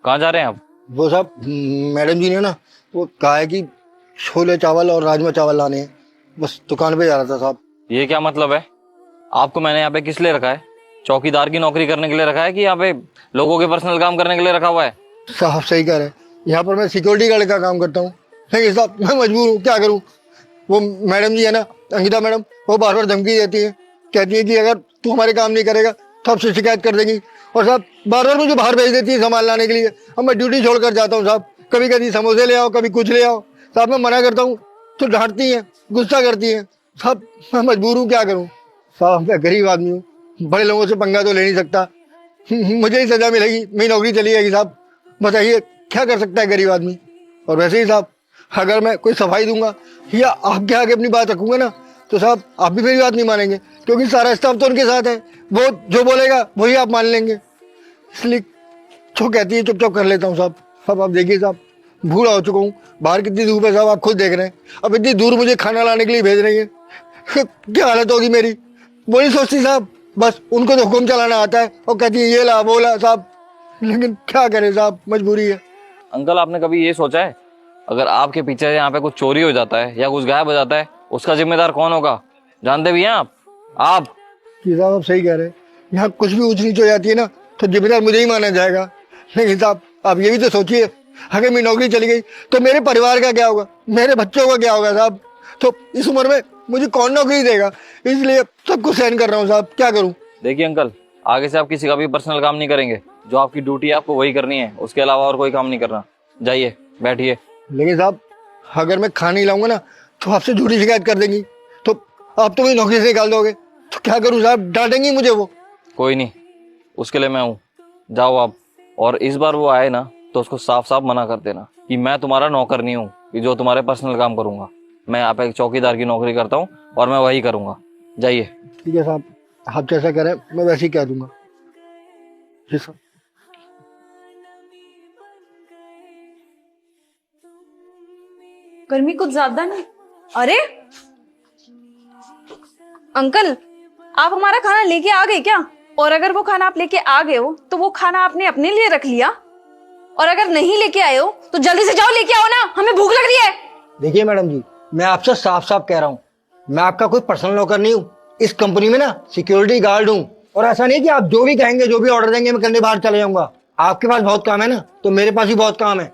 कहाँ जा रहे हैं आप? वो साहब मैडम जी ने ना वो कहा है कि छोले चावल और राजमा चावल लाने हैं। बस दुकान पे जा रहा था साहब। ये क्या मतलब है? आपको मैंने यहाँ पे किस लिए रखा है? चौकीदार की नौकरी करने के लिए रखा है कि यहाँ पे लोगों के पर्सनल काम करने के लिए रखा हुआ है? साहब सही कह रहे हैं, यहाँ पर मैं सिक्योरिटी गार्ड का काम करता हूँ। लेकिन साहब मैं मजबूर हूँ, क्या करूँ। वो मैडम जी है ना, अंकिता मैडम, वो बार बार धमकी देती है। कहती है कि अगर तू हमारे काम नहीं करेगा तो आपसे शिकायत कर देंगी। और साहब बार बार मुझे बाहर भेज देती है सामान लाने के लिए। अब मैं ड्यूटी छोड़ कर जाता हूँ साहब। कभी कभी समोसे ले आओ, कभी कुछ ले आओ। साहब मैं मना करता हूँ तो डांटती हैं, गुस्सा करती हैं। साहब मैं मजबूर हूँ, क्या करूँ। साहब मैं गरीब आदमी हूँ, बड़े लोगों से पंगा तो ले नहीं सकता। मुझे ही सजा मिलेगी, मेरी नौकरी चली जाएगी। साहब बताइए क्या कर सकता है गरीब आदमी। और वैसे ही साहब अगर मैं कोई सफाई दूंगा या आपके आगे अपनी बात रखूंगा ना, तो साहब आप भी मेरी बात नहीं मानेंगे, क्योंकि सारा स्टाफ तो उनके साथ है। वो जो बोलेगा वही आप मान लेंगे। इसलिए जो कहती है चुपचाप कर लेता हूँ साहब। अब आप देखिए साहब, बूढ़ा हो चुका हूँ, बाहर कितनी धूप है साहब, आप खुद देख रहे हैं। अब इतनी दूर मुझे खाना लाने के लिए भेज रही है, क्या हालत होगी मेरी। वो नहीं सोचती साहब, बस उनको तो हुक्म चलाना आता है और कहती है ये ला वो ला साहब। लेकिन क्या करें साहब, मजबूरी है। अंकल, आपने कभी ये सोचा है अगर आपके पीछे यहाँ पे कुछ चोरी हो जाता है या कुछ गायब हो जाता है, उसका जिम्मेदार कौन होगा? जानते भी हैं आप? कि साहब आप सही कह रहे हैं, यहाँ कुछ भी ऊंच नीच हो जाती है ना तो जिम्मेदार मुझे ही माना जाएगा। लेकिन साहब आप ये भी तो सोचिए, अगर मेरी नौकरी चली गई तो मेरे परिवार का क्या होगा, मेरे बच्चों का क्या होगा साहब। तो इस उम्र में मुझे कौन नौकरी देगा, इसलिए सब कुछ सहन कर रहा हूँ साहब, क्या करूँ। देखिए अंकल, आगे से आप किसी का भी पर्सनल काम नहीं करेंगे। जो आपकी ड्यूटी है आपको वही करनी है, उसके अलावा और कोई काम नहीं करना। जाइए बैठिए। लेकिन साहब अगर मैं खाना नहीं लाऊंगा ना तो आपसे झूठी शिकायत कर देंगी, तो आप तो मुझे नौकरी से निकाल दोगे। तो क्या करूँ साहब, डांटेंगी मुझे वो। कोई नहीं, उसके लिए मैं हूँ। जाओ आप। और इस बार वो आए ना तो उसको साफ साफ मना कर देना कि मैं तुम्हारा नौकर नहीं हूँ कि जो तुम्हारे पर्सनल काम करूंगा। मैं यहाँ पे एक चौकीदार की नौकरी करता हूँ और मैं वही करूंगा। जाइए। ठीक है साहब, आप जैसा कह रहे हैं मैं वैसे ही कह दूंगा। जी साहब। गर्मी कुछ ज्यादा नहीं? अरे अंकल, आप हमारा खाना लेके आ गए क्या? और अगर वो खाना आप लेके आ गए हो तो वो खाना आपने अपने लिए रख लिया, और अगर नहीं लेके आए हो तो जल्दी से जाओ लेके आओ ना, हमें भूख लग रही है। देखिए मैडम जी, मैं आपसे साफ साफ कह रहा हूँ, मैं आपका कोई पर्सनल नौकर नहीं हूँ। इस कंपनी में ना सिक्योरिटी गार्ड हूँ। और ऐसा नहीं कि आप जो भी कहेंगे, जो भी ऑर्डर देंगे मैं करने बाहर चले जाऊंगा। आपके पास बहुत काम है ना, तो मेरे पास भी बहुत काम है।